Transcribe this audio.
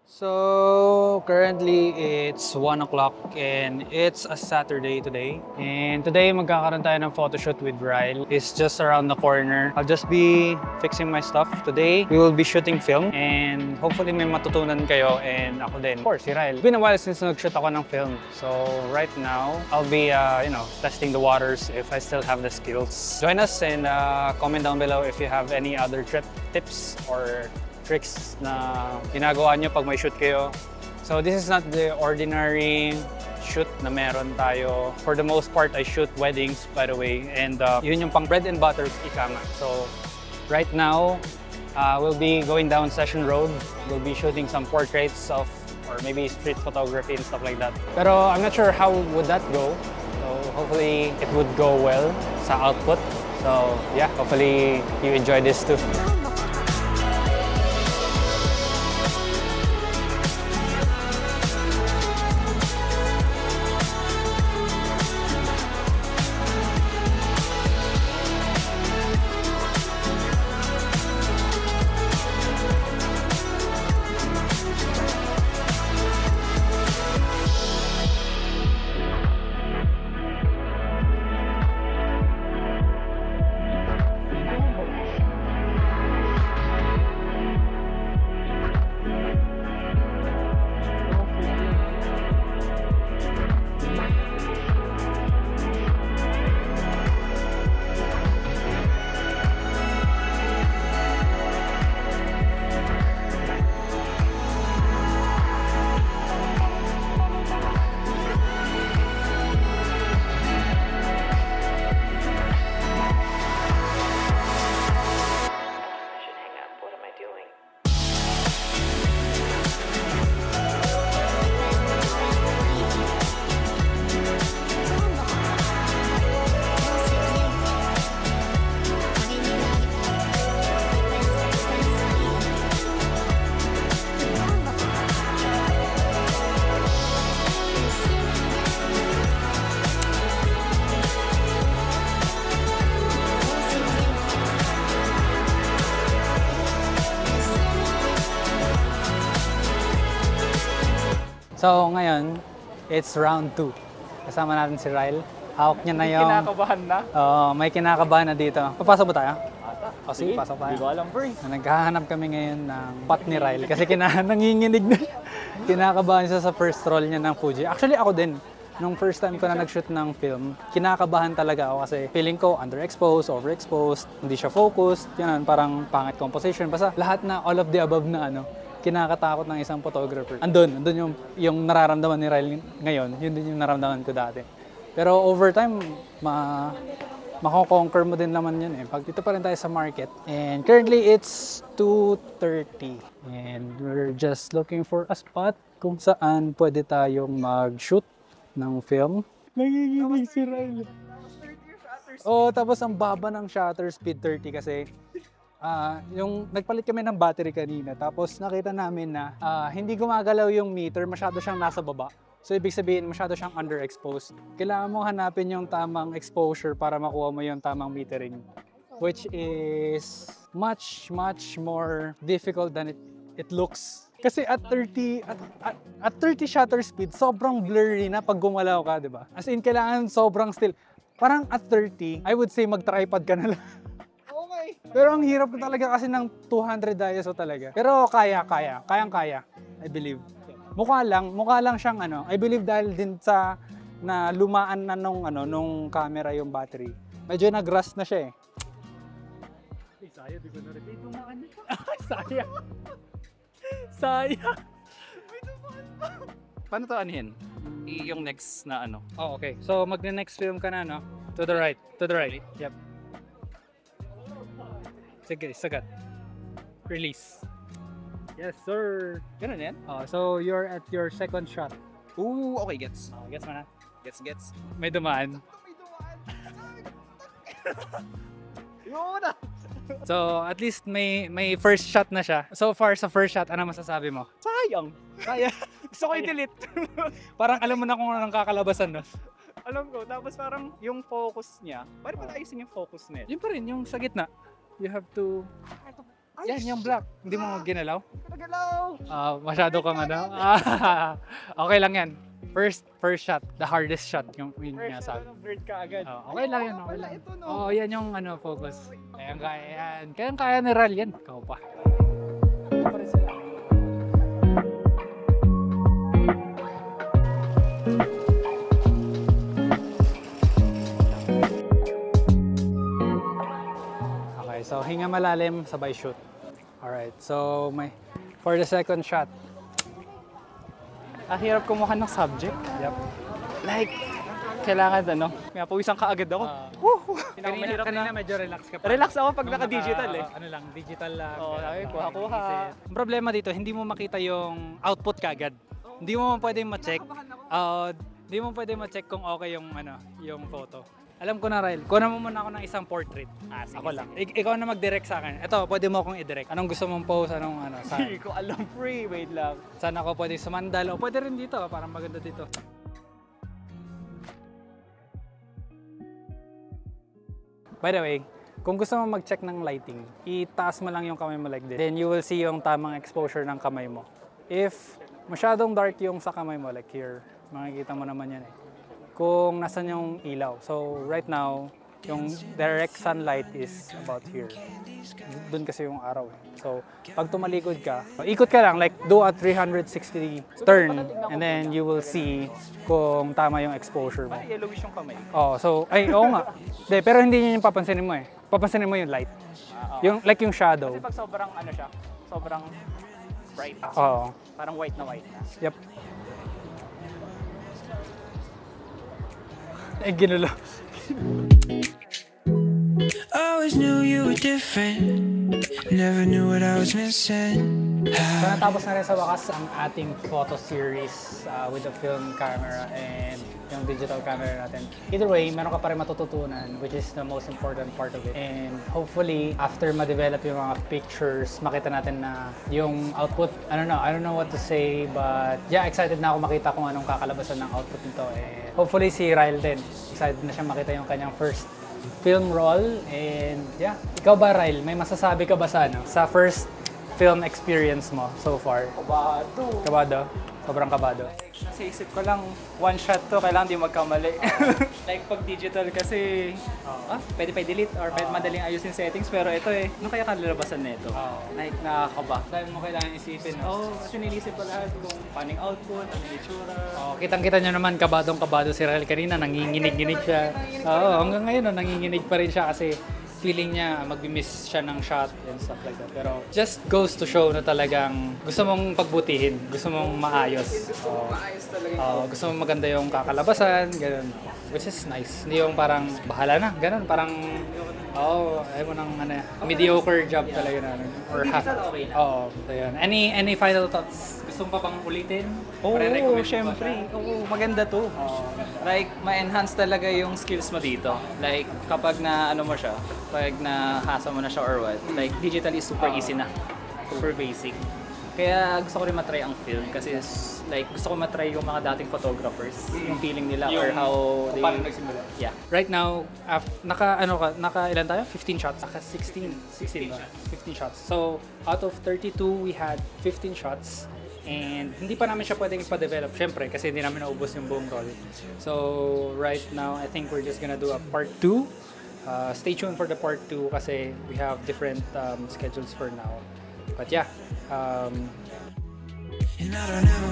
So currently it's 1 o'clock and it's a Saturday today. And today magkakaroon tayo ng photoshoot with Ryle. It's just around the corner. I'll just be fixing my stuff. Today we will be shooting film and hopefully may matutunan kayo and ako din. Of course, si Ryle. It's been a while since nag-shoot ako ng film. So right now I'll be testing the waters if I still have the skills. Join us and comment down below if you have any other trip tips or tricks na ginagawa nyo pag may shoot kayo. So this is not the ordinary shoot na meron tayo. For the most part, I shoot weddings, by the way. And yun yung pang bread and butter, ika nga. So right now, we'll be going down Session Road. We'll be shooting some portraits of, or maybe street photography and stuff like that. Pero I'm not sure how would that go. So hopefully it would go well sa output. So yeah, hopefully you enjoy this too. So ngayon, it's round 2. Kasama natin si Ryle. Hawak niya na yung... Kinakabahan na? May kinakabahan na dito. Papasok ba tayo? O sige, pasok tayo. Hindi ko alam, pre. Naghahanap kami ngayon ng pot ni Ryle kasi nanginginig na. Kinakabahan siya sa first roll niya ng Fuji. Actually ako din. Nung first time ko na nag-shoot ng film, kinakabahan talaga ako kasi feeling ko underexposed, overexposed, hindi siya focused, yun, parang pangit composition. Basta lahat na all of the above na kinakatakot ng isang photographer. Andun yung nararamdaman ni Ryle ngayon, yun din yung nararamdaman ko dati. Pero over time, mako-conquer mo din naman yun eh. Pag dito pa rin tayo sa market. And currently, it's 2:30. And we're just looking for a spot kung saan pwede tayong mag-shoot ng film. Nanginginig si Ryle. Tapos ang baba ng shutter speed 30 kasi yung nagpalit kami ng battery kanina tapos nakita namin na hindi gumagalaw yung meter, masyado siyang nasa baba. So ibig sabihin masyado siyang underexposed. Kailangan mo hanapin yung tamang exposure para makuha mo yung tamang metering, which is much more difficult than it looks. Kasi at 30 shutter speed, sobrang blurry na pag gumalaw ka, 'di ba? As in kailangan sobrang still. Parang at 30, I would say mag-tripod ka na lang. Okay. Pero ang hirap talaga kasi ng 200 ISO talaga. Pero kayang-kaya, I believe. Mukha lang siyang I believe dahil din sa na lumaan na nung camera yung battery. Medyo nag-rust na siya eh. Sayang, di ko na rin. Dumaan na siya. Sayang. Paano to anuhin? Yung next na Oh, okay. So magne-next film ka na, no? To the right. Yep. Sige, sagat. Release. Yes, sir. Ganun yan? So you're at your second shot. Ooh, okay, gets. Gets mo na? Gets. May dumaan. Yun na! So at least may first shot na siya. So far sa first shot, ano masasabi mo? Sayang! Gusto ko i-delete. Parang alam mo na kung anong kakalabasan, no? Alam ko, tapos parang yung focus niya, paano pa ayusin yung focus niya? Yun pa rin, yung sa gitna. You have to... Yan, yung black. Hindi mo ginalaw? Nagalaw! Masyado kang ano. Okay lang yan. First shot, the hardest shot yung nga sabi. Bird ka agad. Okay lang yan, okay lang. Ito, no? Oo, yan yung ano, focus. Kaya yan. Kaya ni Ral yan. Ikaw pa. Okay, so hinga malalim, sabay shoot. Alright, so for the second shot. Ang hirap kumuha ng subject. Yep. Like, kailangan ano, may pawisan ka agad ako. Kanina medyo relax ka pa. Relax ako pag Nung naka-digital eh. Ano lang, digital lang. Oo, kuha-kuha. Ang problema dito, hindi mo makita yung output kagad. Hindi mo pwedeng ma-check. Hindi mo pwedeng ma-check kung okay yung yung photo. Alam ko na, Ryle. Kunan mo muna ako ng isang portrait. Sige, Ako lang. Ikaw na mag-direct sa akin. Ito, pwede mo akong i-direct. Anong gusto mong pose? Saan? Hindi ko alam, free. Wait lang. Saan ako pwede sumandal? O pwede rin dito. Parang maganda dito. By the way, kung gusto mo mag-check ng lighting, itaas mo lang yung kamay mo like this. Then you will see yung tamang exposure ng kamay mo. If masyadong dark yung sa kamay mo, like here, makikita mo naman yan eh. Kung nasan yung ilaw. So right now, yung direct sunlight is about here. Doon kasi yung araw. So pag tumalikod ka, ikot ka lang, like do a 360 turn and then you will see kung tama yung exposure mo. Yellowish yung kamay. Oo nga. Pero hindi yun yung papansinin mo eh. Papansinin mo yung light. Yung shadow. Kasi pag sobrang ano siya, sobrang bright. Oo. Parang white na. Yep. Ginulo. Always knew you were different. Never knew what I was missing. So natapos na rin sa wakas ang ating photo series with the film camera and yung digital camera natin. Either way, meron ka pa rin matututunan, which is the most important part of it. And hopefully, after ma-develop yung mga pictures, makita natin na yung output, I don't know what to say, but yeah, excited na ako makita kung anong kakalabasan ng output nito. And hopefully si Ryle din, excited na siya makita yung kanyang first film roll. And yeah, ikaw ba Ryle, may masasabi ka ba sa first film experience mo so far? Kabado? Sobrang kabado. Sa isip ko lang, one shot to, kailangan di magkamali. Like pag digital kasi, pwede pa delete or pwede madaling ayusin settings, pero ito eh, ano kaya kalalabasan nito? Like nakakaba. Dahil mo kailangan isipin, no? Kasi nilisip ko lahat kung paano yung output, ano yung itsura. Kitang-kita nyo naman, kabadong-kabado si Ryle kanina, nanginginig-ginig siya. Hanggang ngayon, nanginginig pa rin siya kasi feeling niya mag-miss siya ng shot and stuff like that. Pero just goes to show na talagang gusto mong pagbutihin, gusto mong maayos. Gusto mong maganda yung kakalabasan, ganun. Which is nice. Hindi yung parang bahala na, ganun. Parang, ayaw mo ng mediocre job talaga namin. Or half. So yun. Any final thoughts? Gusto mo pa bang ulitin? Syempre. Maganda to. Like, ma-enhance talaga yung skills mo dito. Like, kapag na ano mo siya, pag nahasa mo na siya or what, like, digital is super easy na. Super basic. Kaya gusto ko rin matry ang film kasi like gusto ko matry yung mga dating photographers, yung feeling nila or how they... Paano nagsimula? Yeah. Right now, naka ilan tayo? 15 shots. Naka 16 ba? 15 shots. So, out of 32, we had 15 shots. And hindi pa namin siya pwedeng ipa-develop, syempre, kasi hindi namin naubos yung buong roll. So, right now, I think we're just gonna do a part 2. Stay tuned for the part 2 kasi we have different schedules for now. But yeah, And I don't ever